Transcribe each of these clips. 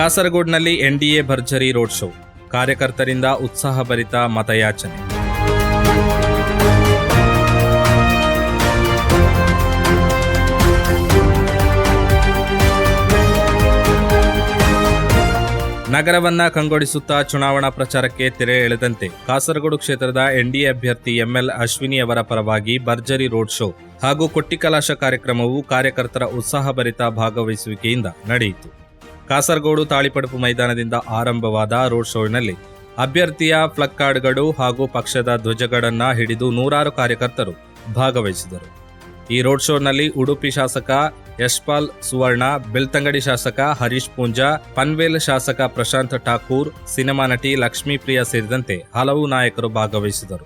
ಕಾಸರಗೋಡಿನಲ್ಲಿ NDA ಭರ್ಜರಿ road show, ಕಾರ್ಯಕರ್ತರಿಂದ ಉತ್ಸಾಹಭರಿತ ಮತಯಾಚನೆ. ನಗರವನ್ನ ಕಂಗೊಳಿಸುತ್ತಾ ಚುನಾವಣಾ ಪ್ರಚಾರಕ್ಕೆ ತೆರೆ ಎಳೆದಂತೆ ಕಾಸರಗೋಡು ಕ್ಷೇತ್ರದ ಎನ್ಡಿಎ ಅಭ್ಯರ್ಥಿ ಎಂಎಲ್ ಅಶ್ವಿನಿ ಅವರ ಪರವಾಗಿ ಭರ್ಜರಿ ರೋಡ್ ಶೋ ಹಾಗೂ ಕೊಟ್ಟಿಕಲಾಶ ಕಾರ್ಯಕ್ರಮವು ಕಾರ್ಯಕರ್ತರ ಉತ್ಸಾಹಭರಿತ ಭಾಗವಹಿಸುವಿಕೆಯಿಂದ ನಡೆಯಿತು. ಕಾಸರಗೋಡು ತಾಳಿಪಡುಪು ಮೈದಾನದಿಂದ ಆರಂಭವಾದ ರೋಡ್ ಶೋನಲ್ಲಿ ಅಭ್ಯರ್ಥಿಯ ಫ್ಲಗ್ ಕಾರ್ಡ್ಗಳು ಹಾಗೂ ಪಕ್ಷದ ಧ್ವಜಗಳನ್ನ ಹಿಡಿದು ನೂರಾರು ಕಾರ್ಯಕರ್ತರು ಭಾಗವಹಿಸಿದರು. ಈ ರೋಡ್ ಶೋನಲ್ಲಿ ಉಡುಪಿ ಶಾಸಕ ಯಶ್ಪಾಲ್ ಸುವರ್ಣ, ಬೆಳ್ತಂಗಡಿ ಶಾಸಕ ಹರೀಶ್ ಪೂಂಜಾ, ಪನ್ವೇಲ್ ಶಾಸಕ ಪ್ರಶಾಂತ್ ಠಾಕೂರ್, ಸಿನಿಮಾ ನಟಿ ಲಕ್ಷ್ಮೀಪ್ರಿಯಾ ಸೇರಿದಂತೆ ಹಲವು ನಾಯಕರು ಭಾಗವಹಿಸಿದರು.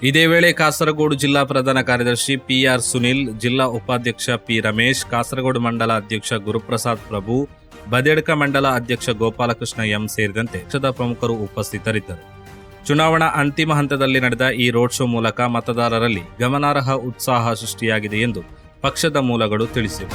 ಇದೇ ವೇಳೆ ಕಾಸರಗೋಡು ಜಿಲ್ಲಾ ಪ್ರಧಾನ ಕಾರ್ಯದರ್ಶಿ ಪಿಆರ್ ಸುನಿಲ್, ಜಿಲ್ಲಾ ಉಪಾಧ್ಯಕ್ಷ ಪಿ ರಮೇಶ್, ಕಾಸರಗೋಡು ಮಂಡಲ ಅಧ್ಯಕ್ಷ ಗುರುಪ್ರಸಾದ್ ಪ್ರಭು, ಬದೇಡ್ಕ ಮಂಡಲ ಅಧ್ಯಕ್ಷ ಗೋಪಾಲಕೃಷ್ಣ ಎಂ ಸೇರಿದಂತೆ ಪಕ್ಷದ ಪ್ರಮುಖರು ಉಪಸ್ಥಿತರಿದ್ದರು. ಚುನಾವಣಾ ಅಂತಿಮ ಹಂತದಲ್ಲಿ ನಡೆದ ಈ ರೋಡ್ ಶೋ ಮೂಲಕ ಮತದಾರರಲ್ಲಿ ಗಮನಾರ್ಹ ಉತ್ಸಾಹ ಸೃಷ್ಟಿಯಾಗಿದೆ ಎಂದು ಪಕ್ಷದ ಮೂಲಗಳು ತಿಳಿಸಿವೆ.